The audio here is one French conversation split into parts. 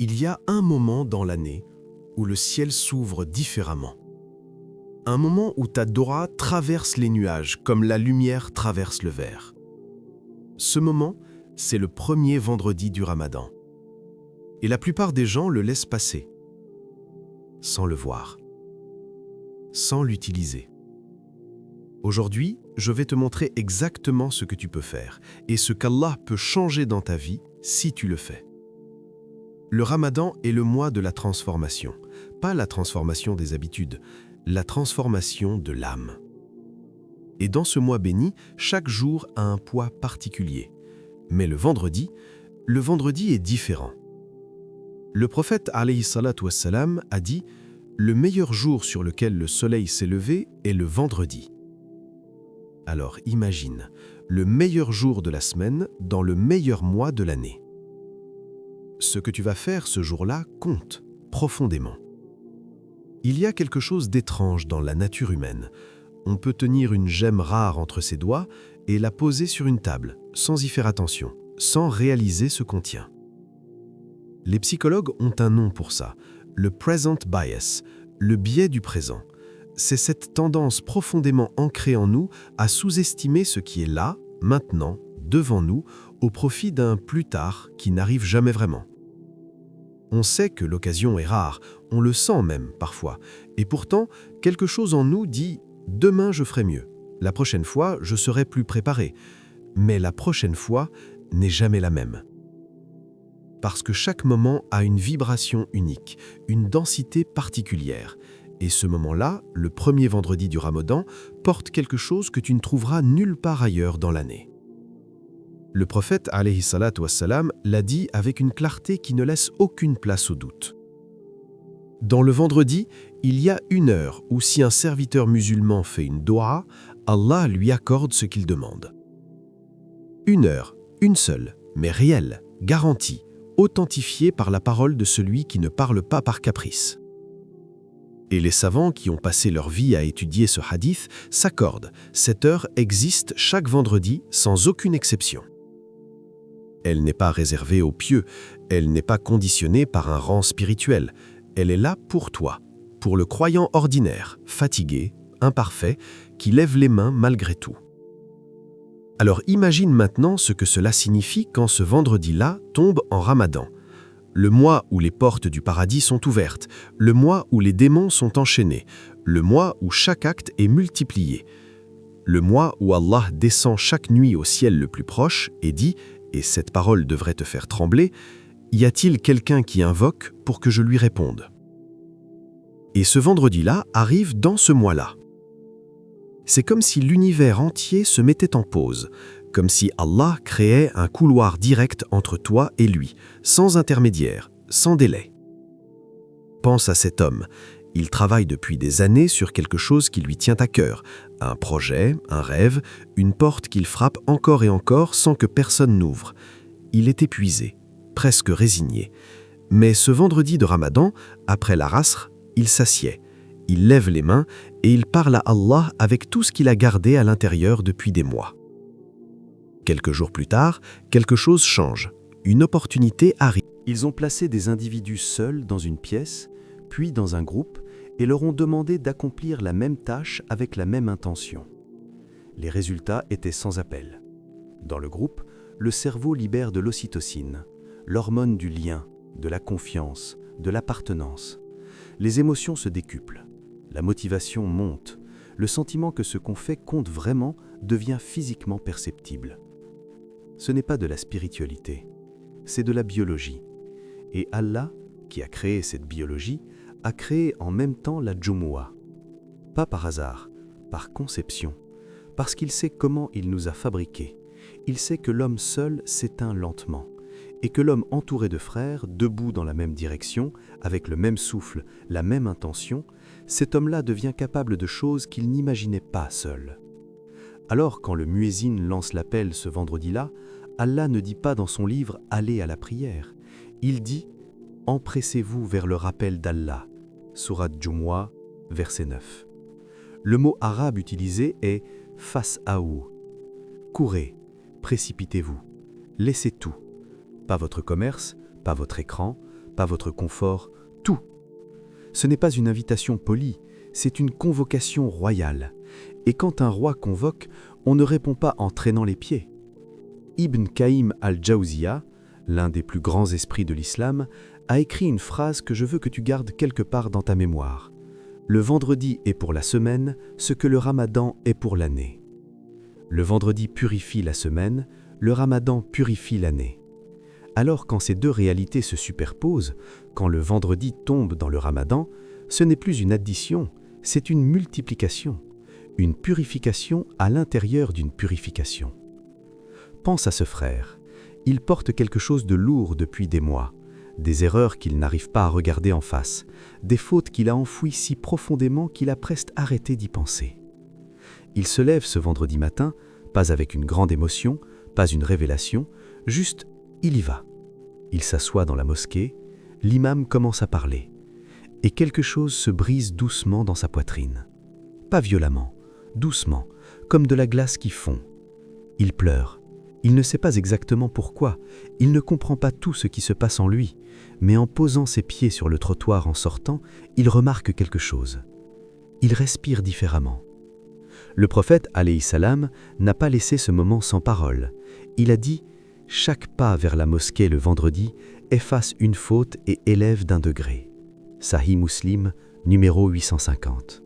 Il y a un moment dans l'année où le ciel s'ouvre différemment. Un moment où ta Dora traverse les nuages comme la lumière traverse le verre. Ce moment, c'est le premier vendredi du Ramadan. Et la plupart des gens le laissent passer, sans le voir, sans l'utiliser. Aujourd'hui, je vais te montrer exactement ce que tu peux faire et ce qu'Allah peut changer dans ta vie si tu le fais. Le Ramadan est le mois de la transformation, pas la transformation des habitudes, la transformation de l'âme. Et dans ce mois béni, chaque jour a un poids particulier. Mais le vendredi est différent. Le prophète alayhi salatu wassalam a dit « Le meilleur jour sur lequel le soleil s'est levé est le vendredi ». Alors imagine, le meilleur jour de la semaine dans le meilleur mois de l'année. Ce que tu vas faire ce jour-là compte profondément. Il y a quelque chose d'étrange dans la nature humaine. On peut tenir une gemme rare entre ses doigts et la poser sur une table, sans y faire attention, sans réaliser ce qu'on tient. Les psychologues ont un nom pour ça, le present bias, le biais du présent. C'est cette tendance profondément ancrée en nous à sous-estimer ce qui est là, maintenant, devant nous, au profit d'un plus tard qui n'arrive jamais vraiment. On sait que l'occasion est rare, on le sent même parfois, et pourtant, quelque chose en nous dit « demain je ferai mieux, la prochaine fois je serai plus préparé », mais la prochaine fois n'est jamais la même. Parce que chaque moment a une vibration unique, une densité particulière, et ce moment-là, le premier vendredi du Ramadan, porte quelque chose que tu ne trouveras nulle part ailleurs dans l'année. Le prophète alayhi salatu wassalam l'a dit avec une clarté qui ne laisse aucune place au doute. Dans le vendredi, il y a une heure où si un serviteur musulman fait une doua, Allah lui accorde ce qu'il demande. Une heure, une seule, mais réelle, garantie, authentifiée par la parole de celui qui ne parle pas par caprice. Et les savants qui ont passé leur vie à étudier ce hadith s'accordent, cette heure existe chaque vendredi sans aucune exception. Elle n'est pas réservée aux pieux, elle n'est pas conditionnée par un rang spirituel, elle est là pour toi, pour le croyant ordinaire, fatigué, imparfait, qui lève les mains malgré tout. Alors imagine maintenant ce que cela signifie quand ce vendredi-là tombe en Ramadan, le mois où les portes du paradis sont ouvertes, le mois où les démons sont enchaînés, le mois où chaque acte est multiplié, le mois où Allah descend chaque nuit au ciel le plus proche et dit « et cette parole devrait te faire trembler, y a-t-il quelqu'un qui invoque pour que je lui réponde ?» Et ce vendredi-là arrive dans ce mois-là. C'est comme si l'univers entier se mettait en pause, comme si Allah créait un couloir direct entre toi et lui, sans intermédiaire, sans délai. Pense à cet homme. Il travaille depuis des années sur quelque chose qui lui tient à cœur, un projet, un rêve, une porte qu'il frappe encore et encore sans que personne n'ouvre. Il est épuisé, presque résigné. Mais ce vendredi de Ramadan, après la Rasr, il s'assied, il lève les mains et il parle à Allah avec tout ce qu'il a gardé à l'intérieur depuis des mois. Quelques jours plus tard, quelque chose change. Une opportunité arrive. Ils ont placé des individus seuls dans une pièce, puis dans un groupe, et leur ont demandé d'accomplir la même tâche avec la même intention. Les résultats étaient sans appel. Dans le groupe, le cerveau libère de l'ocytocine, l'hormone du lien, de la confiance, de l'appartenance. Les émotions se décuplent, la motivation monte, le sentiment que ce qu'on fait compte vraiment devient physiquement perceptible. Ce n'est pas de la spiritualité, c'est de la biologie. Et Allah, qui a créé cette biologie, a créé en même temps la Jumu'ah. Pas par hasard, par conception, parce qu'il sait comment il nous a fabriqués. Il sait que l'homme seul s'éteint lentement, et que l'homme entouré de frères, debout dans la même direction, avec le même souffle, la même intention, cet homme-là devient capable de choses qu'il n'imaginait pas seul. Alors quand le muezzin lance l'appel ce vendredi-là, Allah ne dit pas dans son livre « Allez à la prière ». Il dit « Empressez-vous vers le rappel d'Allah ». Sourate Jumu'ah, verset 9. Le mot arabe utilisé est « fas'aou ». Courez, précipitez-vous, laissez tout. Pas votre commerce, pas votre écran, pas votre confort, tout. Ce n'est pas une invitation polie, c'est une convocation royale. Et quand un roi convoque, on ne répond pas en traînant les pieds. Ibn Qayyim al-Jawziyya, l'un des plus grands esprits de l'islam, a écrit une phrase que je veux que tu gardes quelque part dans ta mémoire. Le vendredi est pour la semaine ce que le ramadan est pour l'année. Le vendredi purifie la semaine, le ramadan purifie l'année. Alors quand ces deux réalités se superposent, quand le vendredi tombe dans le ramadan, ce n'est plus une addition, c'est une multiplication, une purification à l'intérieur d'une purification. Pense à ce frère, il porte quelque chose de lourd depuis des mois, des erreurs qu'il n'arrive pas à regarder en face, des fautes qu'il a enfouies si profondément qu'il a presque arrêté d'y penser. Il se lève ce vendredi matin, pas avec une grande émotion, pas une révélation, juste il y va. Il s'assoit dans la mosquée, l'imam commence à parler, et quelque chose se brise doucement dans sa poitrine. Pas violemment, doucement, comme de la glace qui fond. Il pleure. Il ne sait pas exactement pourquoi, il ne comprend pas tout ce qui se passe en lui, mais en posant ses pieds sur le trottoir en sortant, il remarque quelque chose. Il respire différemment. Le prophète, alayhi salam, n'a pas laissé ce moment sans parole. Il a dit « Chaque pas vers la mosquée le vendredi efface une faute et élève d'un degré. » Sahih Muslim, numéro 850.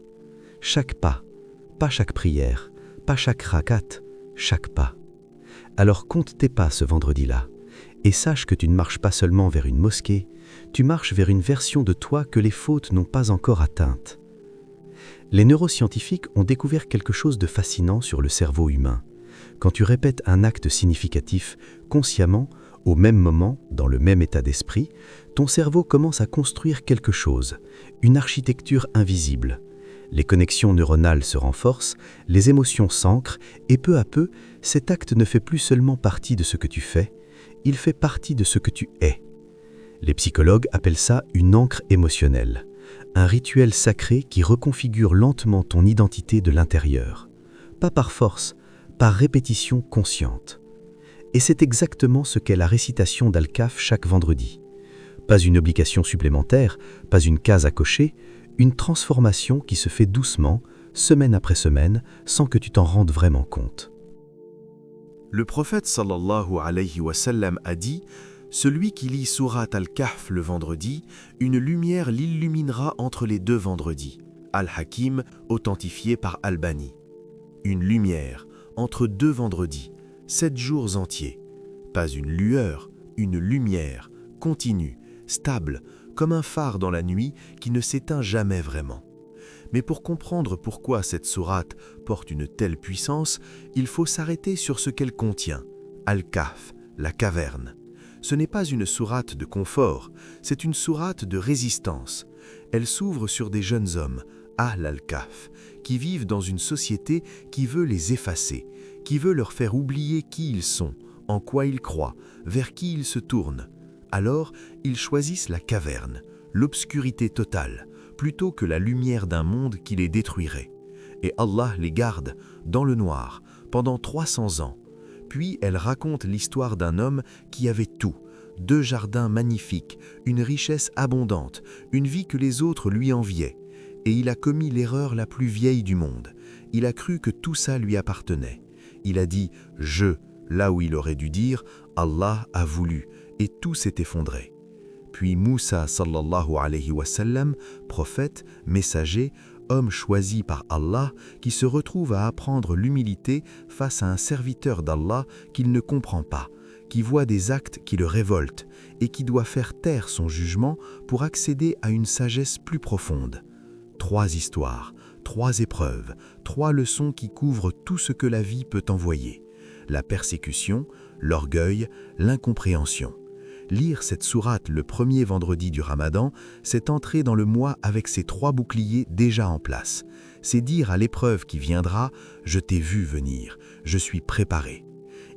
Chaque pas chaque prière, pas chaque rakat, chaque pas. Alors compte tes pas ce vendredi-là, et sache que tu ne marches pas seulement vers une mosquée, tu marches vers une version de toi que les fautes n'ont pas encore atteinte. Les neuroscientifiques ont découvert quelque chose de fascinant sur le cerveau humain. Quand tu répètes un acte significatif consciemment, au même moment, dans le même état d'esprit, ton cerveau commence à construire quelque chose, une architecture invisible. Les connexions neuronales se renforcent, les émotions s'ancrent et peu à peu, cet acte ne fait plus seulement partie de ce que tu fais, il fait partie de ce que tu es. Les psychologues appellent ça une ancre émotionnelle, un rituel sacré qui reconfigure lentement ton identité de l'intérieur. Pas par force, par répétition consciente. Et c'est exactement ce qu'est la récitation d'Al-Kahf chaque vendredi. Pas une obligation supplémentaire, pas une case à cocher, une transformation qui se fait doucement, semaine après semaine, sans que tu t'en rendes vraiment compte. Le prophète sallallahu alayhi wa sallam a dit « Celui qui lit Surat al-Kahf le vendredi, une lumière l'illuminera entre les deux vendredis. » Al-Hakim, authentifié par Albani. Une lumière entre deux vendredis, 7 jours entiers. Pas une lueur, une lumière, continue, stable, comme un phare dans la nuit qui ne s'éteint jamais vraiment. Mais pour comprendre pourquoi cette sourate porte une telle puissance, il faut s'arrêter sur ce qu'elle contient. Al-Kahf, la caverne. Ce n'est pas une sourate de confort, c'est une sourate de résistance. Elle s'ouvre sur des jeunes hommes, Ahl al-Kahf, qui vivent dans une société qui veut les effacer, qui veut leur faire oublier qui ils sont, en quoi ils croient, vers qui ils se tournent. Alors, ils choisissent la caverne, l'obscurité totale, plutôt que la lumière d'un monde qui les détruirait. Et Allah les garde, dans le noir, pendant 300 ans. Puis elle raconte l'histoire d'un homme qui avait tout, 2 jardins magnifiques, une richesse abondante, une vie que les autres lui enviaient. Et il a commis l'erreur la plus vieille du monde. Il a cru que tout ça lui appartenait. Il a dit « je », là où il aurait dû dire « Allah a voulu », et tout s'est effondré. Puis Moussa sallallahu alayhi wa sallam, prophète, messager, homme choisi par Allah, qui se retrouve à apprendre l'humilité face à un serviteur d'Allah qu'il ne comprend pas, qui voit des actes qui le révoltent et qui doit faire taire son jugement pour accéder à une sagesse plus profonde. 3 histoires, 3 épreuves, 3 leçons qui couvrent tout ce que la vie peut envoyer. La persécution, l'orgueil, l'incompréhension. Lire cette sourate le premier vendredi du Ramadan, c'est entrer dans le mois avec ces 3 boucliers déjà en place. C'est dire à l'épreuve qui viendra « Je t'ai vu venir, je suis préparé ».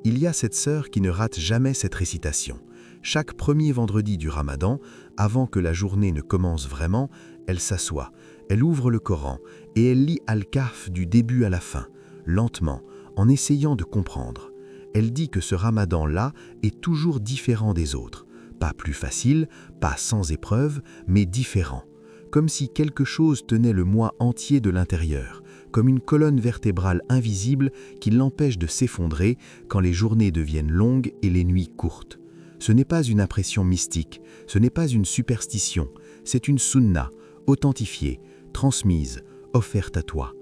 Il y a cette sœur qui ne rate jamais cette récitation. Chaque premier vendredi du Ramadan, avant que la journée ne commence vraiment, elle s'assoit, elle ouvre le Coran et elle lit Al-Kahf du début à la fin, lentement, en essayant de comprendre. Elle dit que ce Ramadan-là est toujours différent des autres, Pas plus facile, pas sans épreuve, mais différent. Comme si quelque chose tenait le moi entier de l'intérieur, comme une colonne vertébrale invisible qui l'empêche de s'effondrer quand les journées deviennent longues et les nuits courtes. Ce n'est pas une impression mystique, ce n'est pas une superstition, c'est une sunna, authentifiée, transmise, offerte à toi.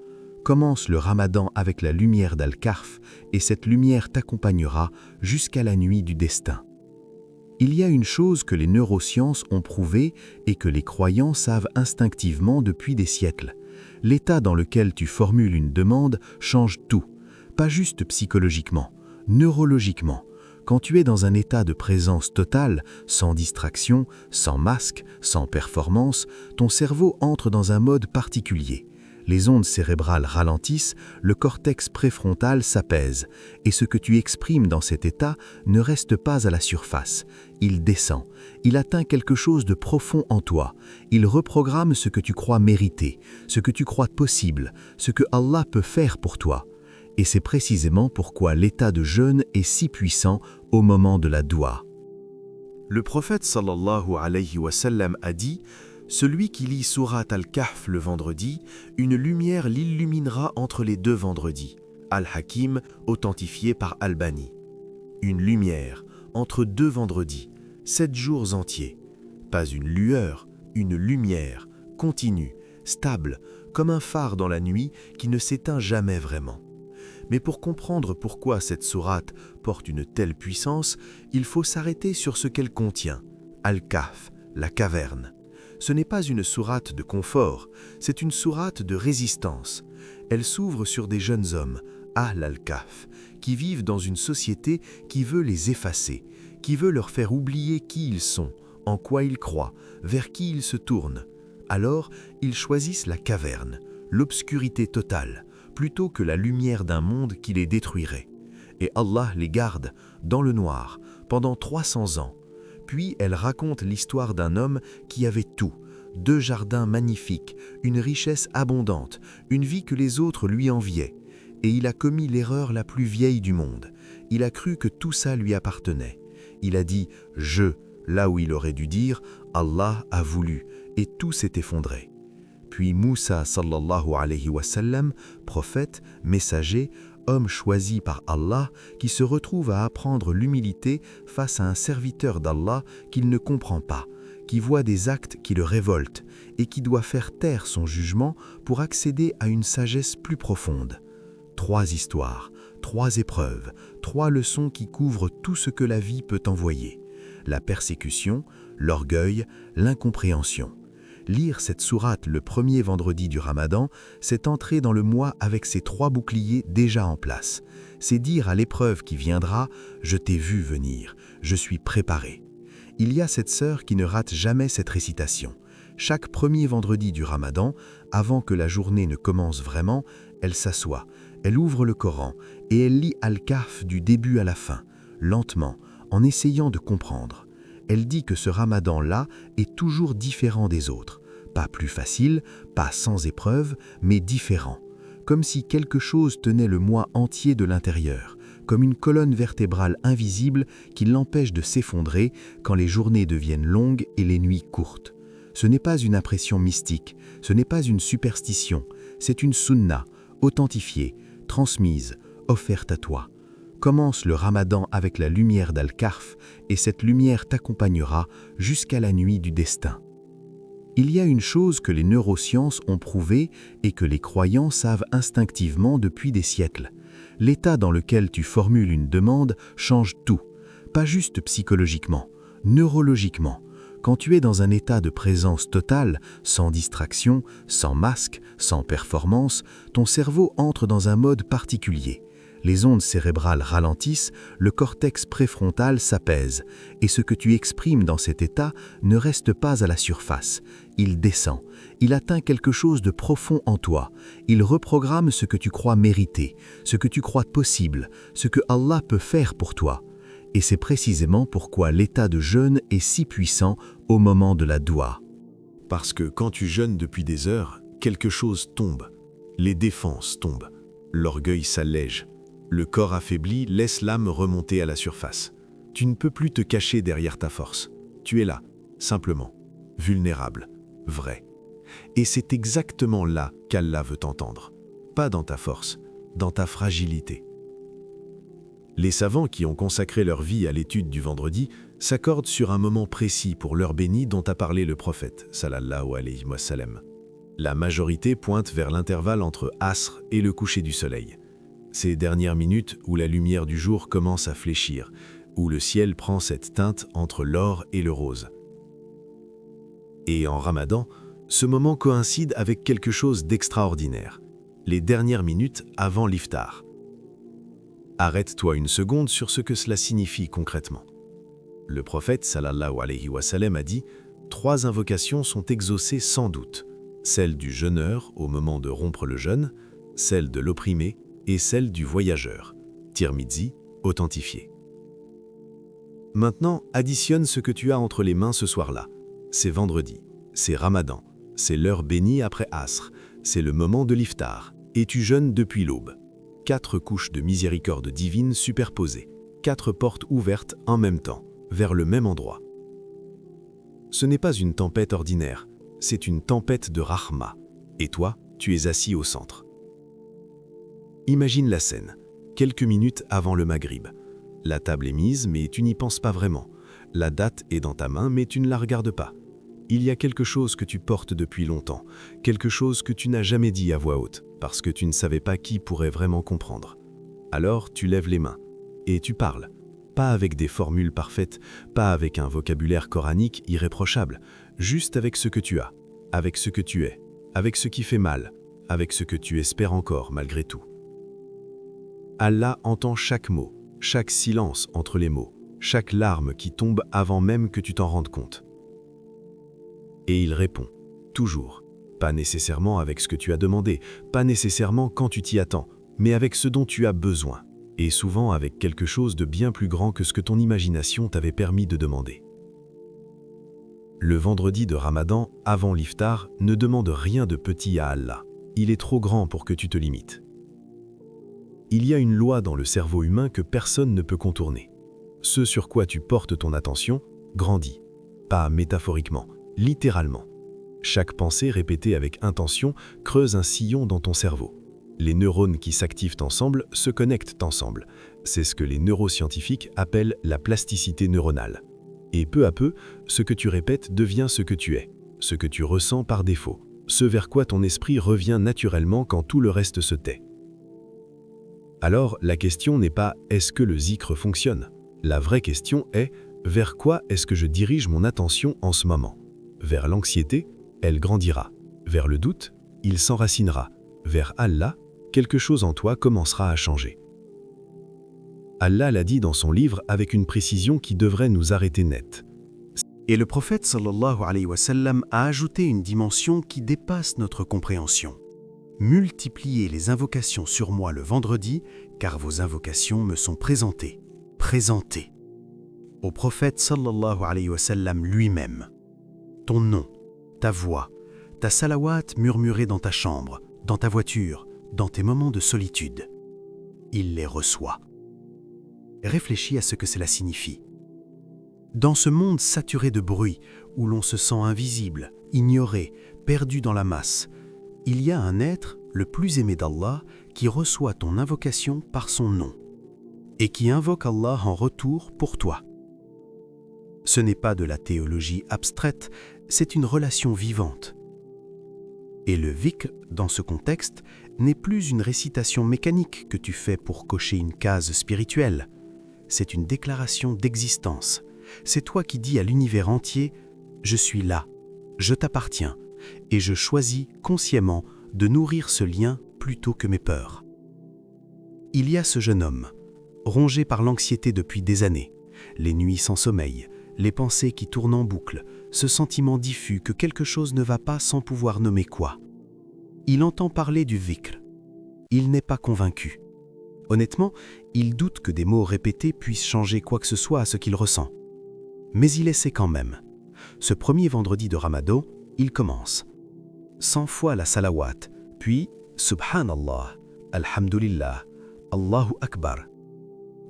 Commence le ramadan avec la lumière d'Al-Kahf et cette lumière t'accompagnera jusqu'à la nuit du destin. Il y a une chose que les neurosciences ont prouvée et que les croyants savent instinctivement depuis des siècles. L'état dans lequel tu formules une demande change tout, pas juste psychologiquement, neurologiquement. Quand tu es dans un état de présence totale, sans distraction, sans masque, sans performance, ton cerveau entre dans un mode particulier. Les ondes cérébrales ralentissent, le cortex préfrontal s'apaise, et ce que tu exprimes dans cet état ne reste pas à la surface. Il descend, il atteint quelque chose de profond en toi, il reprogramme ce que tu crois mériter, ce que tu crois possible, ce que Allah peut faire pour toi. Et c'est précisément pourquoi l'état de jeûne est si puissant au moment de la doua. Le prophète sallallahu alayhi wa sallam a dit « Celui qui lit Surat Al-Kahf le vendredi, une lumière l'illuminera entre les deux vendredis. » Al-Hakim, authentifié par Albani. Une lumière entre deux vendredis, 7 jours entiers. Pas une lueur, une lumière, continue, stable, comme un phare dans la nuit qui ne s'éteint jamais vraiment. Mais pour comprendre pourquoi cette sourate porte une telle puissance, il faut s'arrêter sur ce qu'elle contient. Al-Kahf, la caverne. Ce n'est pas une sourate de confort, c'est une sourate de résistance. Elle s'ouvre sur des jeunes hommes, Ahl al-Kahf, qui vivent dans une société qui veut les effacer, qui veut leur faire oublier qui ils sont, en quoi ils croient, vers qui ils se tournent. Alors, ils choisissent la caverne, l'obscurité totale, plutôt que la lumière d'un monde qui les détruirait. Et Allah les garde, dans le noir, pendant 300 ans. Puis elle raconte l'histoire d'un homme qui avait tout, 2 jardins magnifiques, une richesse abondante, une vie que les autres lui enviaient. Et il a commis l'erreur la plus vieille du monde. Il a cru que tout ça lui appartenait. Il a dit « je », là où il aurait dû dire « Allah a voulu », et tout s'est effondré. Puis Moussa sallallahu alayhi wa sallam, prophète, messager, homme choisi par Allah, qui se retrouve à apprendre l'humilité face à un serviteur d'Allah qu'il ne comprend pas, qui voit des actes qui le révoltent et qui doit faire taire son jugement pour accéder à une sagesse plus profonde. 3 histoires, 3 épreuves, 3 leçons qui couvrent tout ce que la vie peut envoyer. La persécution, l'orgueil, l'incompréhension. Lire cette sourate le premier vendredi du Ramadan, c'est entrer dans le mois avec ces 3 boucliers déjà en place. C'est dire à l'épreuve qui viendra « Je t'ai vu venir, je suis préparé ». Il y a cette sœur qui ne rate jamais cette récitation. Chaque premier vendredi du Ramadan, avant que la journée ne commence vraiment, elle s'assoit, elle ouvre le Coran et elle lit Al-Kahf du début à la fin, lentement, en essayant de comprendre. Elle dit que ce Ramadan-là est toujours différent des autres. Pas plus facile, pas sans épreuve, mais différent. Comme si quelque chose tenait le moi entier de l'intérieur, comme une colonne vertébrale invisible qui l'empêche de s'effondrer quand les journées deviennent longues et les nuits courtes. Ce n'est pas une impression mystique, ce n'est pas une superstition, c'est une sunna, authentifiée, transmise, offerte à toi. Commence le Ramadan avec la lumière d'Al-Kahf et cette lumière t'accompagnera jusqu'à la nuit du destin. Il y a une chose que les neurosciences ont prouvée et que les croyants savent instinctivement depuis des siècles. L'état dans lequel tu formules une demande change tout, pas juste psychologiquement, neurologiquement. Quand tu es dans un état de présence totale, sans distraction, sans masque, sans performance, ton cerveau entre dans un mode particulier. Les ondes cérébrales ralentissent, le cortex préfrontal s'apaise, et ce que tu exprimes dans cet état ne reste pas à la surface. Il descend, il atteint quelque chose de profond en toi, il reprogramme ce que tu crois mériter, ce que tu crois possible, ce que Allah peut faire pour toi. Et c'est précisément pourquoi l'état de jeûne est si puissant au moment de la doua. Parce que quand tu jeûnes depuis des heures, quelque chose tombe. Les défenses tombent. L'orgueil s'allège. Le corps affaibli laisse l'âme remonter à la surface. Tu ne peux plus te cacher derrière ta force. Tu es là, simplement, vulnérable, vrai. Et c'est exactement là qu'Allah veut t'entendre. Pas dans ta force, dans ta fragilité. Les savants qui ont consacré leur vie à l'étude du vendredi s'accordent sur un moment précis pour l'heure bénie dont a parlé le prophète, sallallahu alayhi wa sallam. La majorité pointe vers l'intervalle entre Asr et le coucher du soleil. Ces dernières minutes où la lumière du jour commence à fléchir, où le ciel prend cette teinte entre l'or et le rose. Et en Ramadan, ce moment coïncide avec quelque chose d'extraordinaire, les dernières minutes avant l'iftar. Arrête-toi une seconde sur ce que cela signifie concrètement. Le prophète sallallahu alayhi wa sallam a dit « 3 invocations sont exaucées sans doute, celle du jeûneur au moment de rompre le jeûne, celle de l'opprimé et celle du voyageur. » Tirmidhi, authentifié. Maintenant, additionne ce que tu as entre les mains ce soir-là. C'est vendredi, c'est Ramadan, c'est l'heure bénie après Asr, c'est le moment de l'iftar, et tu jeûnes depuis l'aube. 4 couches de miséricorde divine superposées, 4 portes ouvertes en même temps, vers le même endroit. Ce n'est pas une tempête ordinaire, c'est une tempête de rahma, et toi, tu es assis au centre. Imagine la scène, quelques minutes avant le maghrib. La table est mise, mais tu n'y penses pas vraiment. La date est dans ta main, mais tu ne la regardes pas. Il y a quelque chose que tu portes depuis longtemps, quelque chose que tu n'as jamais dit à voix haute, parce que tu ne savais pas qui pourrait vraiment comprendre. Alors tu lèves les mains, et tu parles. Pas avec des formules parfaites, pas avec un vocabulaire coranique irréprochable, juste avec ce que tu as, avec ce que tu es, avec ce qui fait mal, avec ce que tu espères encore malgré tout. Allah entend chaque mot, chaque silence entre les mots, chaque larme qui tombe avant même que tu t'en rendes compte. Et il répond, toujours, pas nécessairement avec ce que tu as demandé, pas nécessairement quand tu t'y attends, mais avec ce dont tu as besoin, et souvent avec quelque chose de bien plus grand que ce que ton imagination t'avait permis de demander. Le vendredi de Ramadan, avant l'iftar, ne demande rien de petit à Allah. Il est trop grand pour que tu te limites. Il y a une loi dans le cerveau humain que personne ne peut contourner. Ce sur quoi tu portes ton attention grandit, pas métaphoriquement, littéralement. Chaque pensée répétée avec intention creuse un sillon dans ton cerveau. Les neurones qui s'activent ensemble se connectent ensemble. C'est ce que les neuroscientifiques appellent la plasticité neuronale. Et peu à peu, ce que tu répètes devient ce que tu es, ce que tu ressens par défaut, ce vers quoi ton esprit revient naturellement quand tout le reste se tait. Alors, la question n'est pas « est-ce que le zikr fonctionne ?» La vraie question est « vers quoi est-ce que je dirige mon attention en ce moment ?» Vers l'anxiété, elle grandira. Vers le doute, il s'enracinera. Vers Allah, quelque chose en toi commencera à changer. Allah l'a dit dans son livre avec une précision qui devrait nous arrêter net. Et le prophète sallallahu alayhi wa sallam a ajouté une dimension qui dépasse notre compréhension. Multipliez les invocations sur moi le vendredi, car vos invocations me sont présentées. Présentées. Au prophète sallallahu alayhi wa sallam lui-même. Ton nom, ta voix, ta salawat murmurée dans ta chambre, dans ta voiture, dans tes moments de solitude. Il les reçoit. Réfléchis à ce que cela signifie. Dans ce monde saturé de bruit, où l'on se sent invisible, ignoré, perdu dans la masse, il y a un être, le plus aimé d'Allah, qui reçoit ton invocation par son nom, et qui invoque Allah en retour pour toi. Ce n'est pas de la théologie abstraite, c'est une relation vivante. Et le vikr, dans ce contexte, n'est plus une récitation mécanique que tu fais pour cocher une case spirituelle. C'est une déclaration d'existence. C'est toi qui dis à l'univers entier « Je suis là, je t'appartiens, et je choisis consciemment de nourrir ce lien plutôt que mes peurs. » Il y a ce jeune homme, rongé par l'anxiété depuis des années, les nuits sans sommeil, les pensées qui tournent en boucle, ce sentiment diffus que quelque chose ne va pas sans pouvoir nommer quoi. Il entend parler du vikr. Il n'est pas convaincu. Honnêtement, il doute que des mots répétés puissent changer quoi que ce soit à ce qu'il ressent. Mais il essaie quand même. Ce premier vendredi de Ramadan, il commence. 100 fois la salawat, puis Subhanallah, Alhamdulillah, Allahu Akbar.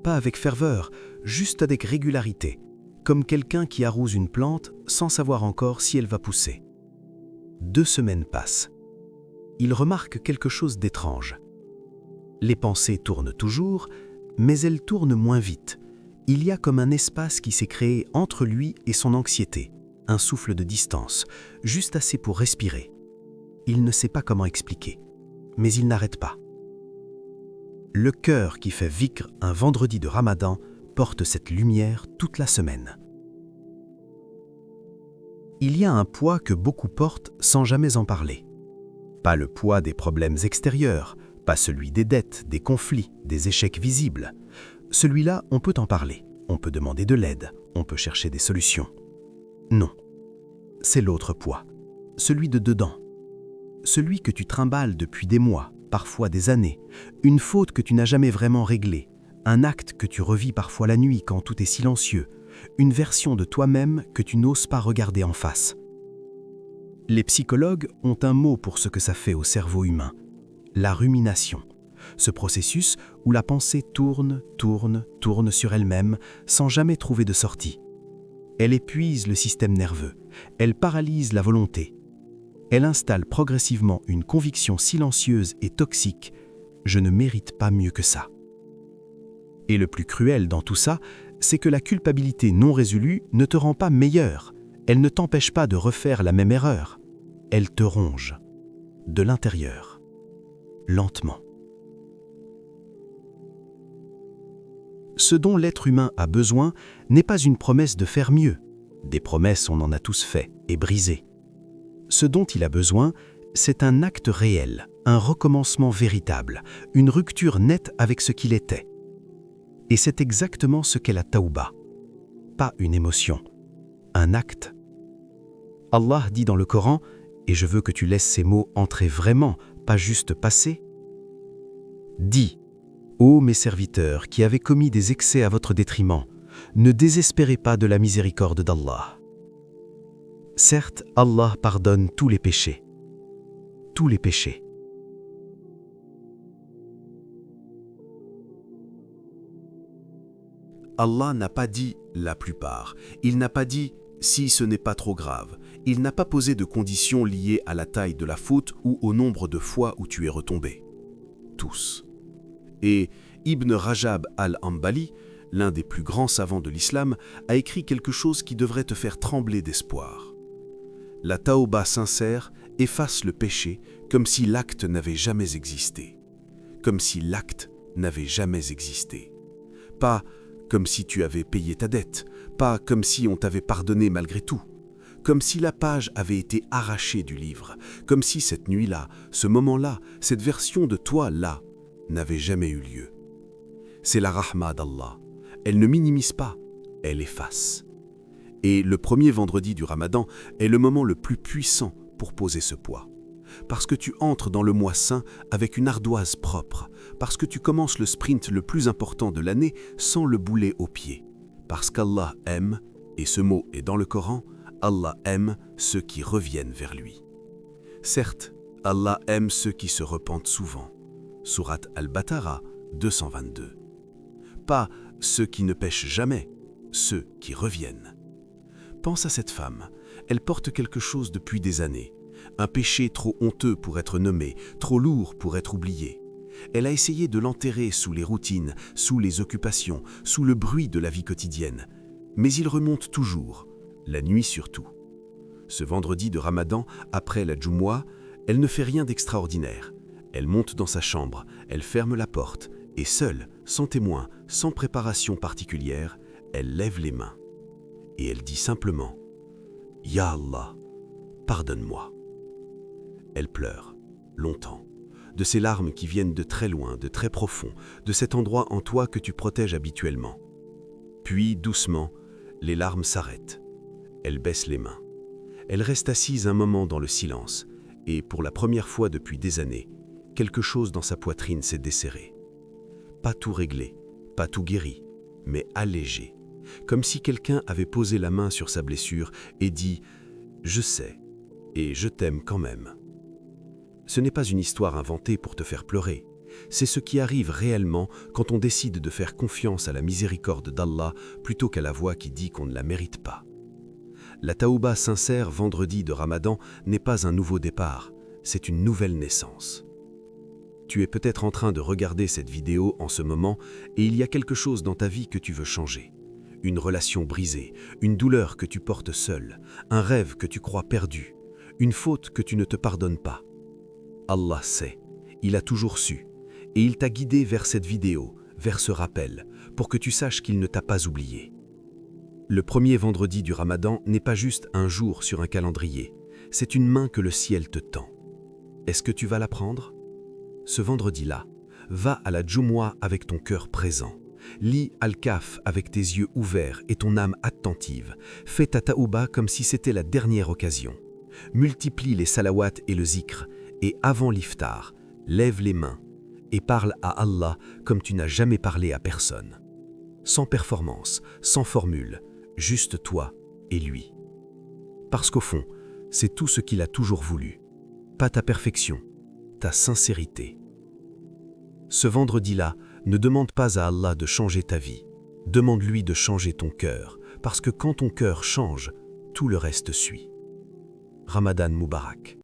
Pas avec ferveur, juste avec régularité. comme quelqu'un qui arrose une plante sans savoir encore si elle va pousser. 2 semaines passent. Il remarque quelque chose d'étrange. Les pensées tournent toujours, mais elles tournent moins vite. Il y a comme un espace qui s'est créé entre lui et son anxiété, un souffle de distance, juste assez pour respirer. Il ne sait pas comment expliquer, mais il n'arrête pas. Le cœur qui fait vikr un vendredi de Ramadan porte cette lumière toute la semaine. Il y a un poids que beaucoup portent sans jamais en parler. Pas le poids des problèmes extérieurs, pas celui des dettes, des conflits, des échecs visibles. Celui-là, on peut en parler, on peut demander de l'aide, on peut chercher des solutions. Non, c'est l'autre poids, celui de dedans. Celui que tu trimbales depuis des mois, parfois des années, une faute que tu n'as jamais vraiment réglée, un acte que tu revis parfois la nuit quand tout est silencieux, une version de toi-même que tu n'oses pas regarder en face. Les psychologues ont un mot pour ce que ça fait au cerveau humain, la rumination, ce processus où la pensée tourne sur elle-même sans jamais trouver de sortie. Elle épuise le système nerveux, elle paralyse la volonté. Elle installe progressivement une conviction silencieuse et toxique « je ne mérite pas mieux que ça ». Et le plus cruel dans tout ça, c'est que la culpabilité non résolue ne te rend pas meilleur, elle ne t'empêche pas de refaire la même erreur. Elle te ronge, de l'intérieur, lentement. Ce dont l'être humain a besoin n'est pas une promesse de faire mieux. Des promesses, on en a tous fait et brisé. Ce dont il a besoin, c'est un acte réel, un recommencement véritable, une rupture nette avec ce qu'il était. Et c'est exactement ce qu'est la taouba. Pas une émotion, un acte. Allah dit dans le Coran, et je veux que tu laisses ces mots entrer vraiment, pas juste passer. Dis, ô mes serviteurs qui avez commis des excès à votre détriment, ne désespérez pas de la miséricorde d'Allah. Certes, Allah pardonne tous les péchés. Tous les péchés. Allah n'a pas dit « la plupart ». Il n'a pas dit « si ce n'est pas trop grave ». Il n'a pas posé de conditions liées à la taille de la faute ou au nombre de fois où tu es retombé. Tous. Et Ibn Rajab al-Hanbali, l'un des plus grands savants de l'islam, a écrit quelque chose qui devrait te faire trembler d'espoir. La taouba sincère efface le péché comme si l'acte n'avait jamais existé. Comme si l'acte n'avait jamais existé. Pas comme si tu avais payé ta dette, pas comme si on t'avait pardonné malgré tout, comme si la page avait été arrachée du livre, comme si cette nuit-là, ce moment-là, cette version de toi-là, n'avait jamais eu lieu. C'est la rahma d'Allah. Elle ne minimise pas, elle efface. Et le premier vendredi du Ramadan est le moment le plus puissant pour poser ce poids. Parce que tu entres dans le mois saint avec une ardoise propre, parce que tu commences le sprint le plus important de l'année sans le boulet au pied, parce qu'Allah aime, et ce mot est dans le Coran, Allah aime ceux qui reviennent vers lui. Certes, Allah aime ceux qui se repentent souvent. Sourate Al-Baqarah 222. Pas ceux qui ne pêchent jamais, ceux qui reviennent. Pense à cette femme, elle porte quelque chose depuis des années. Un péché trop honteux pour être nommé, trop lourd pour être oublié. Elle a essayé de l'enterrer sous les routines, sous les occupations, sous le bruit de la vie quotidienne. Mais il remonte toujours, la nuit surtout. Ce vendredi de Ramadan, après la Djumu'ah, elle ne fait rien d'extraordinaire. Elle monte dans sa chambre, elle ferme la porte, et seule, sans témoin, sans préparation particulière, elle lève les mains. Et elle dit simplement « Ya Allah, pardonne-moi ». Elle pleure, longtemps, de ces larmes qui viennent de très loin, de très profond, de cet endroit en toi que tu protèges habituellement. Puis, doucement, les larmes s'arrêtent. Elle baisse les mains. Elle reste assise un moment dans le silence, et pour la première fois depuis des années, quelque chose dans sa poitrine s'est desserré. Pas tout réglé, pas tout guéri, mais allégé, comme si quelqu'un avait posé la main sur sa blessure et dit « Je sais, et je t'aime quand même ». Ce n'est pas une histoire inventée pour te faire pleurer. C'est ce qui arrive réellement quand on décide de faire confiance à la miséricorde d'Allah plutôt qu'à la voix qui dit qu'on ne la mérite pas. La taouba sincère vendredi de Ramadan n'est pas un nouveau départ, c'est une nouvelle naissance. Tu es peut-être en train de regarder cette vidéo en ce moment et il y a quelque chose dans ta vie que tu veux changer. Une relation brisée, une douleur que tu portes seul, un rêve que tu crois perdu, une faute que tu ne te pardonnes pas. Allah sait, il a toujours su, et il t'a guidé vers cette vidéo, vers ce rappel, pour que tu saches qu'il ne t'a pas oublié. Le premier vendredi du Ramadan n'est pas juste un jour sur un calendrier, c'est une main que le ciel te tend. Est-ce que tu vas la prendre ? Ce vendredi-là, va à la Djumu'ah avec ton cœur présent. Lis Al-Kahf avec tes yeux ouverts et ton âme attentive. Fais ta taouba comme si c'était la dernière occasion. Multiplie les salawats et le zikr, et avant l'iftar, lève les mains et parle à Allah comme tu n'as jamais parlé à personne. Sans performance, sans formule, juste toi et lui. Parce qu'au fond, c'est tout ce qu'il a toujours voulu. Pas ta perfection, ta sincérité. Ce vendredi-là, ne demande pas à Allah de changer ta vie. Demande-lui de changer ton cœur, parce que quand ton cœur change, tout le reste suit. Ramadan Moubarak.